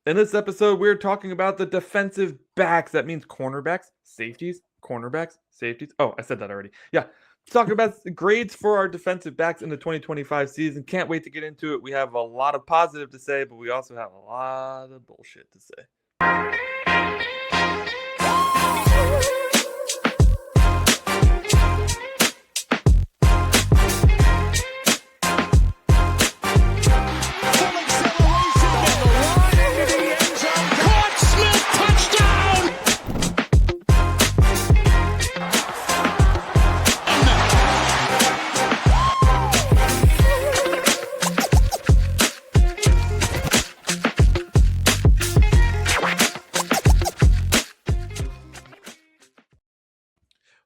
In this episode, we're talking about the defensive backs. That means cornerbacks, safeties, cornerbacks, safeties. Oh, I said that already. Yeah. Talking about grades for our defensive backs in the 2025 season. Can't wait to get into it. We have a lot of positive to say, but we also have a lot of bullshit to say.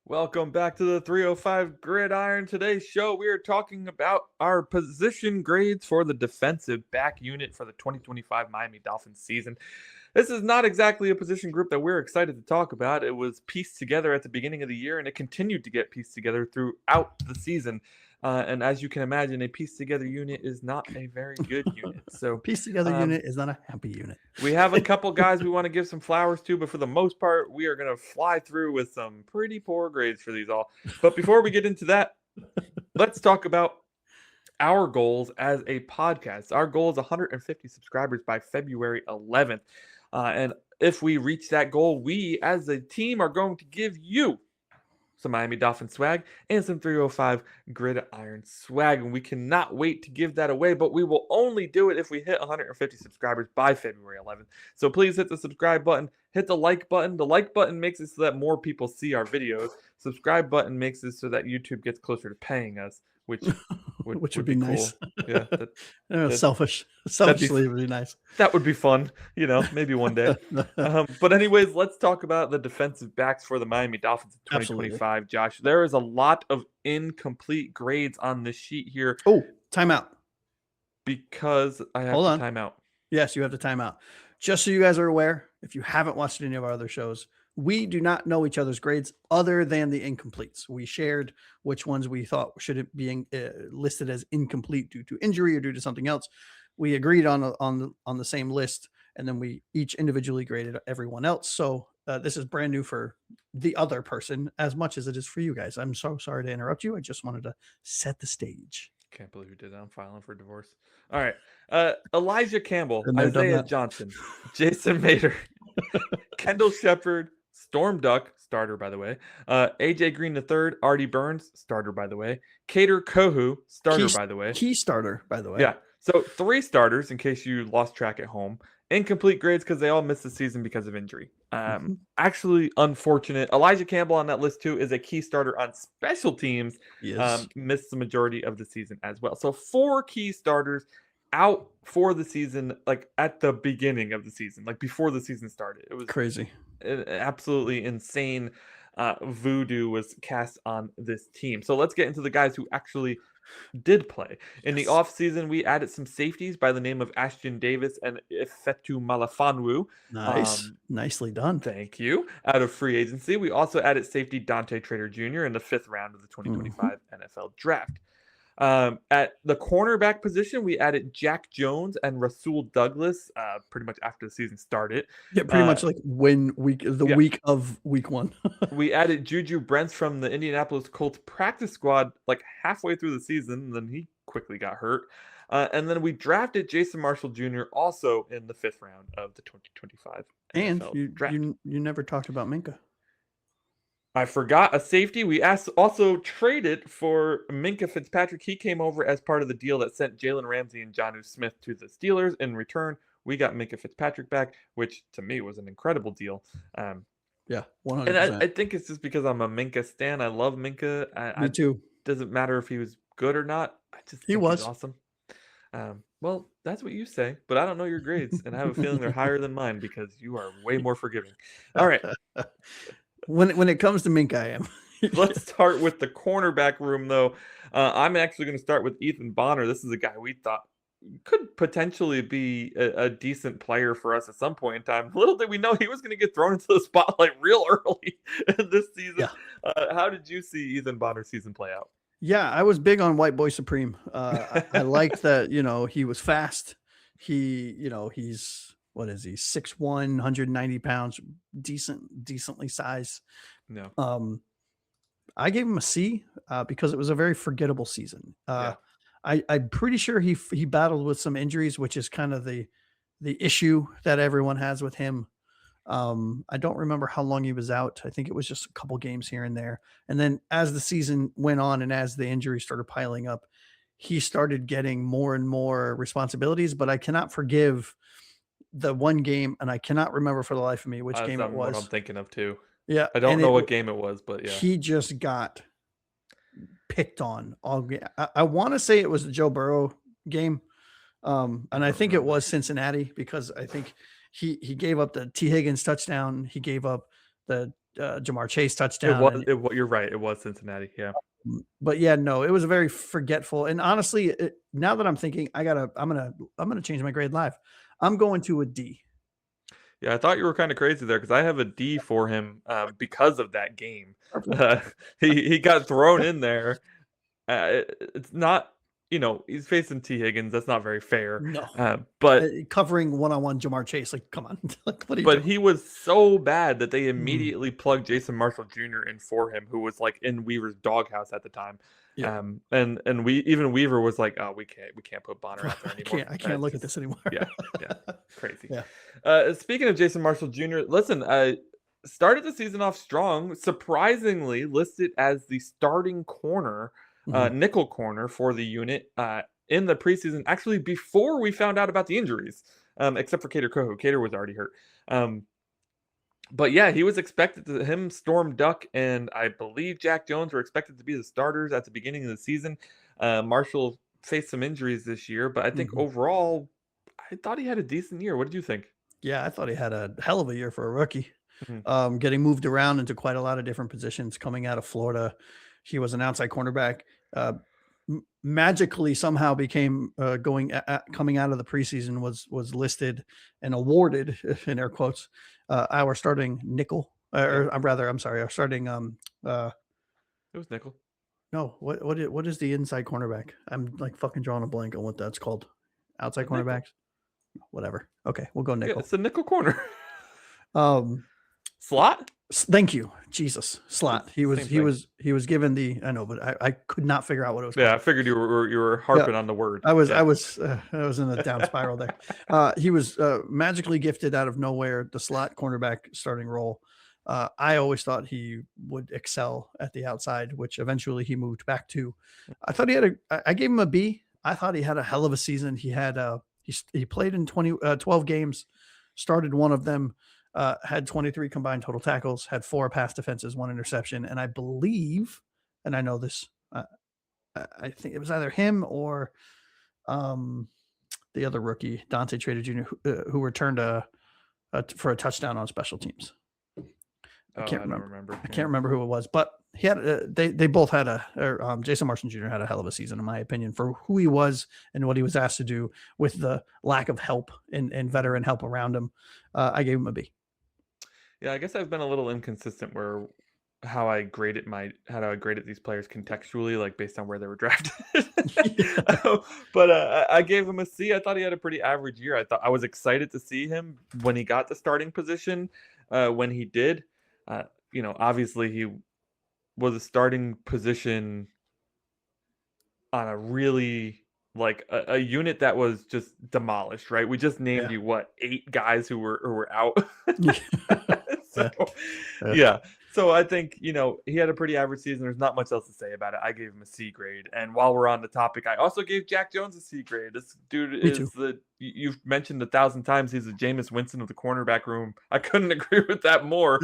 Welcome back to the 305 Gridiron. Today's show, we are talking about our position grades for the defensive back unit for the 2025 Miami Dolphins season. This is not exactly a position group that we're excited to talk about. It was pieced together at the beginning of the year, and it continued to get pieced together throughout the season. And as you can imagine, a pieced together unit is not a very good unit. So pieced together unit is not a happy unit. We have a couple guys we want to give some flowers to, but for the most part, we are going to fly through with some pretty poor grades for these all. But before we get into that, let's talk about our goals as a podcast. Our goal is 150 subscribers by February 11th. And if we reach that goal, we as a team are going to give you some Miami Dolphins swag and some 305 Gridiron swag. And we cannot wait to give that away, but we will only do it if we hit 150 subscribers by February 11th. So please hit the subscribe button, hit the like button. The like button makes it so that more people see our videos. Subscribe button makes it so that YouTube gets closer to paying us, which would be nice. Cool. Yeah, selfishly, it would be nice. That would be fun, maybe one day. But anyways, let's talk about the defensive backs for the Miami Dolphins in 2025. Absolutely. Josh, there is a lot of incomplete grades on this sheet here. Oh, timeout. Because I have to timeout. Yes, you have to timeout. Just so you guys are aware, if you haven't watched any of our other shows, we do not know each other's grades other than the incompletes. We shared which ones we thought should be listed as incomplete due to injury or due to something else. We agreed on the same list, and then we each individually graded everyone else. So this is brand new for the other person as much as it is for you guys. I'm so sorry to interrupt you. I just wanted to set the stage. Can't believe you did that. I'm filing for divorce. All right. Elijah Campbell, Isaiah Johnson, Jason Mater, Kendall Shepard, Storm Duck, starter, by the way. AJ Green III, Artie Burns, starter, by the way. Cater Kohu, starter, by the way. Key starter, by the way. Yeah. So 3 starters, in case you lost track at home. Incomplete grades because they all missed the season because of injury. Actually, unfortunate. Elijah Campbell on that list, too, is a key starter on special teams. Yes. Missed the majority of the season as well. So 4 key starters out for the season, like at the beginning of the season, like before the season started. It was crazy. Absolutely insane voodoo was cast on this team. So let's get into the guys who actually did play. In the offseason, we added some safeties by the name of Ashton Davis and Ifetu Malafonwu. Nice. Nicely done. Thank you. Out of free agency, we also added safety Dante Trader Jr. in the 5th round of the 2025 NFL draft. At the cornerback position, we added Jack Jones and Rasul Douglas pretty much after the season started. Yeah, pretty much like week of week 1. We added Juju Brents from the Indianapolis Colts practice squad like halfway through the season, and then he quickly got hurt. And then we drafted Jason Marshall Jr. also in the 5th round of the 2025 and NFL draft. You never talked about Minka. I forgot a safety. We also traded for Minka Fitzpatrick. He came over as part of the deal that sent Jalen Ramsey and Jonnu Smith to the Steelers. In return, we got Minka Fitzpatrick back, which to me was an incredible deal. Yeah, 100%. And I think it's just because I'm a Minka stan. I love Minka. Me too. Doesn't matter if he was good or not. I just think he's awesome. Well, that's what you say, but I don't know your grades, and I have a feeling they're higher than mine because you are way more forgiving. All right. When it comes to Minka, I am. Let's start with the cornerback room, though. I'm actually going to start with Ethan Bonner. This is a guy we thought could potentially be a decent player for us at some point in time. Little did we know he was going to get thrown into the spotlight real early in this season. Yeah. How did you see Ethan Bonner's season play out? Yeah, I was big on White Boy Supreme. I liked that, he was fast. He's what is he? 6'1", 190 pounds, decently sized. No. I gave him a C because it was a very forgettable season. Yeah. I'm pretty sure he battled with some injuries, which is kind of the issue that everyone has with him. I don't remember how long he was out. I think it was just a couple games here and there. And then as the season went on and as the injuries started piling up, he started getting more and more responsibilities. But I cannot forgive the one game, and I cannot remember for the life of me which game it What I'm was. thinking of too. Yeah, I don't know what game it was, but yeah. He just got picked on all game. I want to say it was the Joe Burrow game. And I think it was Cincinnati because I think he gave up the T. Higgins touchdown. He gave up the Jamar Chase touchdown. You're right. It was Cincinnati. Yeah. But yeah, no, it was a very forgetful. And honestly, now that I'm thinking, I'm gonna change my grade live. I'm going to a D. Yeah, I thought you were kind of crazy there because I have a D for him because of that game. He got thrown in there. It's not, he's facing T. Higgins. That's not very fair. No, but covering one-on-one Jamar Chase, like, come on, like, what are you but doing? he was so bad that they immediately plugged Jason Marshall Jr. in for him, who was like in Weaver's doghouse at the time. Yeah. And Weaver was like, oh, we can't put Bonner out there anymore. I can't look at this anymore. Yeah, crazy. Yeah. Speaking of Jason Marshall Jr., listen, started the season off strong, surprisingly listed as the starting corner, nickel corner for the unit in the preseason, actually before we found out about the injuries, except for Cater Coho. Cater was already hurt. But yeah, he was expected to, him, Storm Duck, and I believe Jack Jones were expected to be the starters at the beginning of the season. Marshall faced some injuries this year, but I think overall, I thought he had a decent year. What did you think? Yeah, I thought he had a hell of a year for a rookie. Getting moved around into quite a lot of different positions coming out of Florida. He was an outside cornerback. Magically somehow became coming out of the preseason was listed and awarded in air quotes our starting nickel I'm sorry, our starting it was nickel. No, what is the inside cornerback? I'm like fucking drawing a blank on what that's called. Outside cornerbacks, whatever. Okay, we'll go nickel. Yeah, it's a nickel corner. Slot. Thank you, Jesus. Slot. He was given the. I know, but I could not figure out what it was. Yeah, I figured you were harping on the word. I was in a down spiral there. He was magically gifted out of nowhere the slot cornerback starting role. I always thought he would excel at the outside, which eventually he moved back to. I thought I gave him a B. I thought he had a hell of a season. He had he played in 12 games, started one of them. Had 23 combined total tackles, had 4 pass defenses, 1 interception. And I believe, and I know this, I think it was either him or the other rookie, Dante Trader Jr., who returned for a touchdown on special teams. I can't remember. I can't remember who it was, but he had they both had Jason Marshall Jr. had a hell of a season, in my opinion, for who he was and what he was asked to do with the lack of help and veteran help around him. I gave him a B. Yeah, I guess I've been a little inconsistent where how I graded these players contextually, like based on where they were drafted. But I gave him a C. I thought he had a pretty average year. I was excited to see him when he got the starting position. When he did, obviously he was a starting position on a really like a unit that was just demolished, right? We just named you 8 guys who were out. So I think, he had a pretty average season. There's not much else to say about it. I gave him a C grade. And while we're on the topic, I also gave Jack Jones a C grade. This dude you've mentioned 1,000 times, he's the Jameis Winston of the cornerback room. I couldn't agree with that more.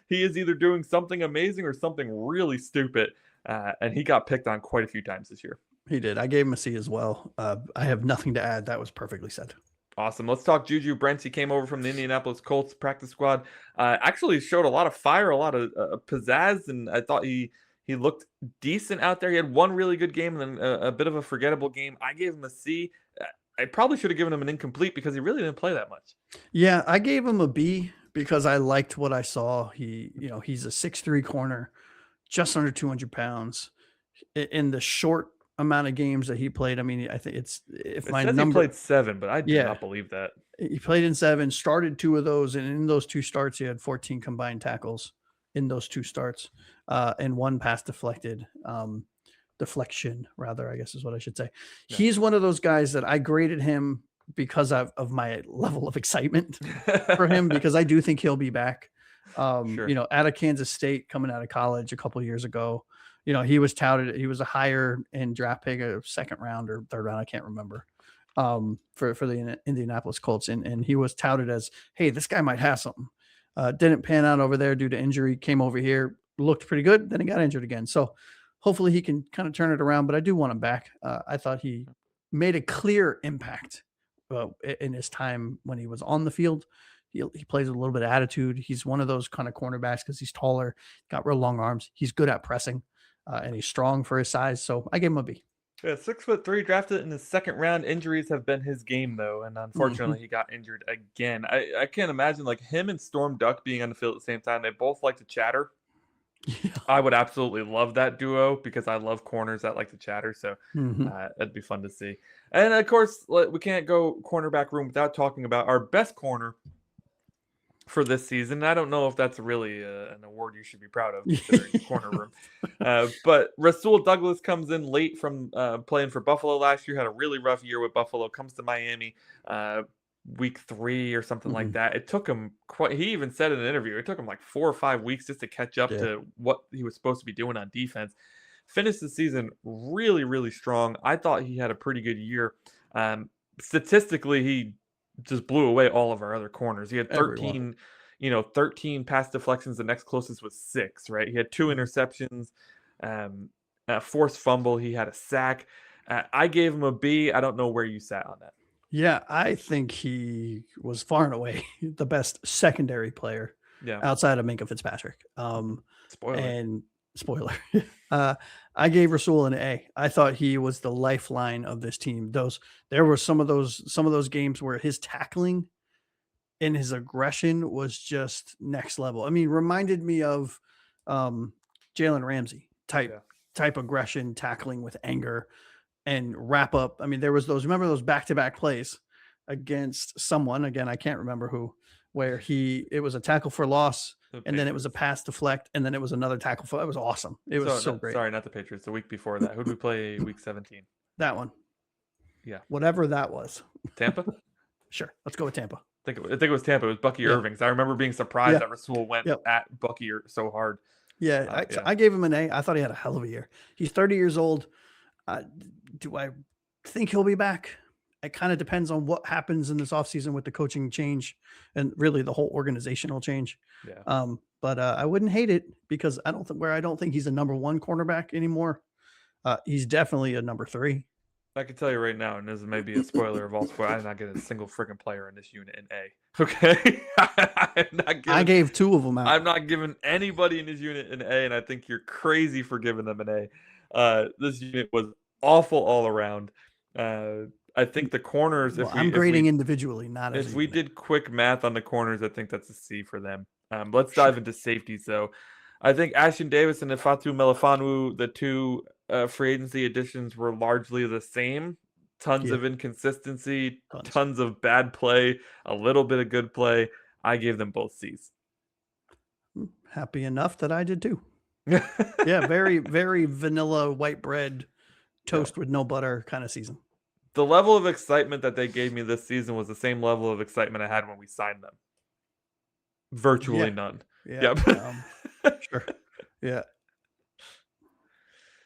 He is either doing something amazing or something really stupid. And he got picked on quite a few times this year. He did. I gave him a C as well. I have nothing to add. That was perfectly said. Awesome. Let's talk Juju Brents. He came over from the Indianapolis Colts practice squad. Actually showed a lot of fire, a lot of pizzazz, and I thought he looked decent out there. He had one really good game and then a bit of a forgettable game. I gave him a C. I probably should have given him an incomplete because he really didn't play that much. Yeah, I gave him a B because I liked what I saw. He's a 6'3" corner, just under 200 pounds. In the short amount of games that he played. I mean, I think it's if It my says he number, played 7, but I do yeah, not believe that. he played in 7, started 2 of those, and in those 2 starts, he had 14 combined tackles in those 2 starts, and 1 pass deflection rather, I guess is what I should say. Yeah. He's one of those guys that I graded him because of my level of excitement for him, because I do think he'll be back. Sure. You know, out of Kansas State, coming out of college a couple of years ago, you know, he was touted. He was a higher in draft pick, a second round or third round, I can't remember, for the Indianapolis Colts, and he was touted as, hey, this guy might have something. Didn't pan out over there due to injury. Came over here, looked pretty good, then he got injured again. So hopefully he can kind of turn it around. But I do want him back. I thought he made a clear impact in his time when he was on the field. He plays with a little bit of attitude. He's one of those kind of cornerbacks because he's taller, got real long arms. He's good at pressing, and he's strong for his size. So I gave him a B. Yeah, 6'3", drafted in the second round. Injuries have been his game though, and Mhm. unfortunately he got injured again. I can't imagine like him and Storm Duck being on the field at the same time. They both like to chatter. Yeah. I would absolutely love that duo because I love corners that like to chatter. So Mhm. that'd be fun to see. And of course, we can't go cornerback room without talking about our best corner for this season. I don't know if that's really an award you should be proud of, considering the corner room. But Rasul Douglas comes in late from playing for Buffalo last year. Had a really rough year with Buffalo. Comes to Miami week 3 or something like Mhm. that. It took him quite. He even said in an interview, it took him like 4 or 5 weeks just to catch up Yeah. to what he was supposed to be doing on defense. Finished the season really, really strong. I thought he had a pretty good year. Statistically, he just blew away all of our other corners. He had Everyone. 13 pass deflections. The next closest was 6, right? He had 2 Mhm. interceptions, a forced fumble. He had a sack. I gave him a B. I don't know where you sat on that. Yeah, I think he was far and away the best secondary player Yeah. outside of Minka Fitzpatrick. Spoiler. And spoiler, uh, I gave Rasul an A. I thought he was the lifeline of this team. There were some of those games where his tackling and his aggression was just next level. I mean, reminded me of um, Jalen Ramsey Yeah. type aggression, tackling with anger and wrap up. I mean, there was those, remember those back-to-back plays against someone, again, I can't remember who, where it was a tackle for loss, The and then it was a Patriots. pass deflect, and then it was another tackle for, it was awesome. It was so No, great. sorry, not the Patriots. The week before that. Who did we play week 17? That one, Yeah. whatever that was. Tampa? Sure. Let's go with Tampa. I think it was Tampa. It was Bucky Yeah. Irving's. I remember being surprised Yeah. that Rasul went Yep. at Bucky so hard. Yeah. Yeah. I gave him an A. I thought he had a hell of a year. He's 30 years old. Uh, do I think he'll be back? It kind of depends on what happens in this offseason with the coaching change and really the whole organizational change. Yeah. But I wouldn't hate it because I don't think he's a number 1 cornerback anymore. He's definitely a number 3. I can tell you right now, and this may be a spoiler of all spoilers, I did not get a single freaking player in this unit in A. Okay? I gave 2 of them out. I'm not giving anybody in this unit an A, and I think you're crazy for giving them an A. This unit was awful all around. I think the corners, Well, I'm grading individually, not as if a we unit. did quick math on the corners, I think that's a C for them. Let's dive into safeties, though. I think Ashton Davis and Ifatu Melifanu, the 2 free agency additions, were largely the same. Tons Yeah. of inconsistency, Tons. tons of bad play, a little bit of good play. I gave them both C's. Happy enough that I did too. Yeah, very, very vanilla white bread, toast with no butter kind of season. The level of excitement that they gave me this season was the same level of excitement I had when we signed them. Virtually none. Yeah. Yep. Sure. Yeah.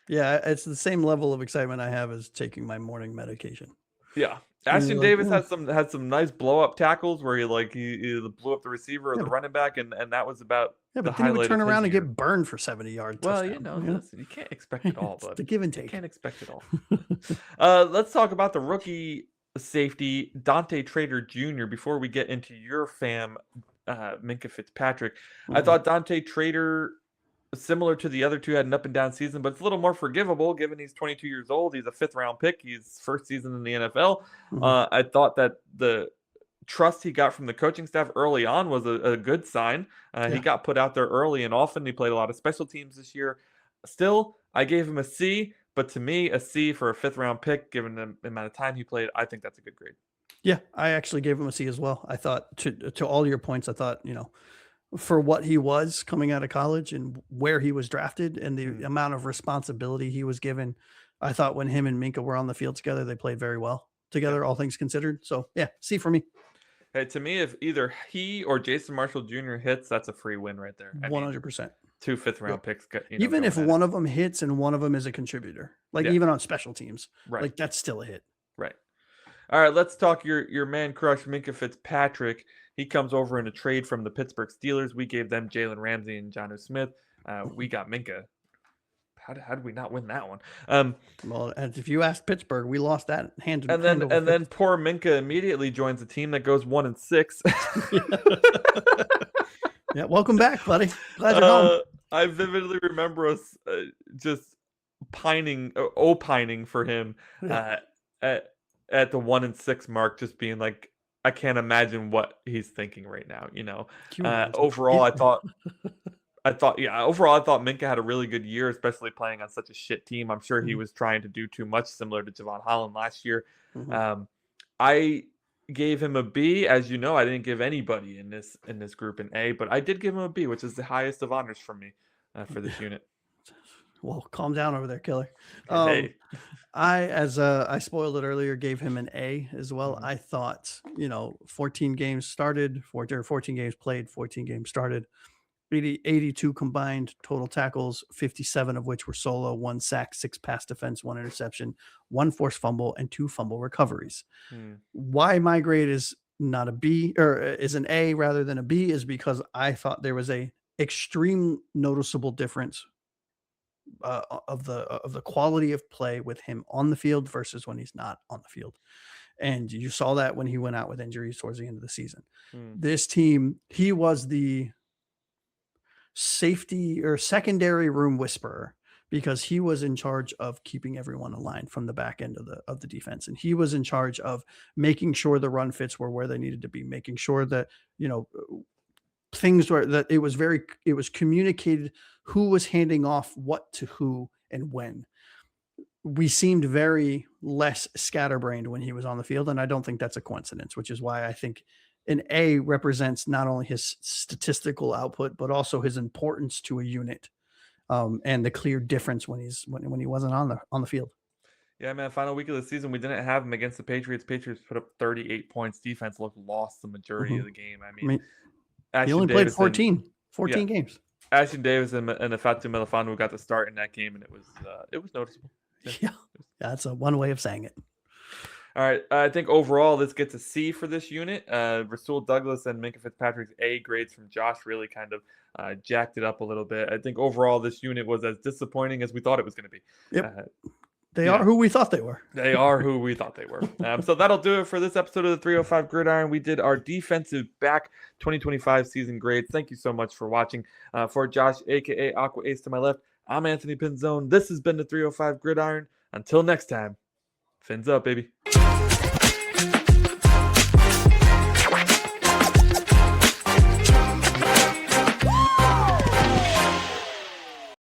Yeah, it's the same level of excitement I have as taking my morning medication. Yeah. And Ashton you're Davis like, had some nice blow up tackles where he blew up the receiver or Yeah, the but- running back, and that was about yeah, the but then he would highlight turn of his around and year. get burned for 70-yard Well, touchdown. listen, you can't expect it all, It's bud. the give and You take. can't expect it all. Let's talk about the rookie safety, Dante Trader Jr., before we get into your fam, Minka Fitzpatrick. I Mhm. thought Dante Trader, similar to the other 2, had an up and down season, but it's a little more forgivable given he's 22 years old. He's a 5th round pick. He's first season in the NFL. Mhm. I thought that the trust he got from the coaching staff early on was a good sign. He Yeah. got put out there early and often. He played a lot of special teams this year. Still, I gave him a C, But to me, a C for a 5th-round pick, given the amount of time he played, I think that's a good grade. Yeah, I actually gave him a C as well. I thought to all your points, I thought, for what he was coming out of college and where he was drafted and the amount of responsibility he was given, I thought when him and Minka were on the field together, they played very well together, all things considered. So yeah, C for me. Hey, to me, if either he or Jason Marshall Jr. hits, that's a free win right there. I mean, 100%. 2 5th-round picks. Even if going at one it. of them hits and one of them is a contributor, like Yeah. even on special teams, Right. like that's still a hit. Right. All right, let's talk your man crush, Minka Fitzpatrick. He comes over in a trade from the Pittsburgh Steelers. We gave them Jalen Ramsey and Jonnu Smith. We got Minka. How did we not win that one? Well, and if you asked Pittsburgh, we lost that hand. And then poor Minka immediately joins a team that goes 1-6. Yeah, welcome back, buddy. Glad you're home. I vividly remember us just opining for him at the 1-6 mark, just being like, I can't imagine what he's thinking right now. Overall, I thought Minka had a really good year, especially playing on such a shit team. I'm sure he was trying to do too much, similar to Javon Holland last year. I gave him a B. As you know, I didn't give anybody in this group an A, but I did give him a B, which is the highest of honors from me for this unit. Well, calm down over there, killer. Hey. I spoiled it earlier, gave him an A as well. I thought, 14 games started, 14 games played, 14 games started, 82 combined total tackles, 57 of which were solo, 1 sack, 6 pass defense, 1 interception, 1 forced fumble, and 2 fumble recoveries. Why my grade is not a B, or is an A rather than a B, is because I thought there was a extreme noticeable difference of the quality of play with him on the field versus when he's not on the field. And you saw that when he went out with injuries towards the end of the season. This team, he was the safety or secondary room whisperer, because he was in charge of keeping everyone aligned from the back end of the defense. And he was in charge of making sure the run fits were where they needed to be, making sure that, things were, that it was communicated who was handing off what to who and when. We seemed very less scatterbrained when he was on the field. And I don't think that's a coincidence, which is why I think an A represents not only his statistical output, but also his importance to a unit, and the clear difference when he wasn't on the field. Yeah, man. Final week of the season, we didn't have him against the Patriots. Patriots put up 38 points. Defense looked lost the majority of the game. I mean he only played 14 games. Ashton Davis and Ifeatu Melifonwu got the start in that game, and it was noticeable. Yeah, that's one way of saying it. All right, I think overall this gets a C for this unit. Rasul Douglas and Minka Fitzpatrick's A grades from Josh really kind of jacked it up a little bit. I think overall this unit was as disappointing as we thought it was going to be. Yep. They are who we thought they were. They are who we thought they were. So that'll do it for this episode of the 305 Gridiron. We did our defensive back 2025 season grades. Thank you so much for watching. For Josh, a.k.a. Aqua Ace to my left, I'm Anthony Pinzone. This has been the 305 Gridiron. Until next time, fins up, baby.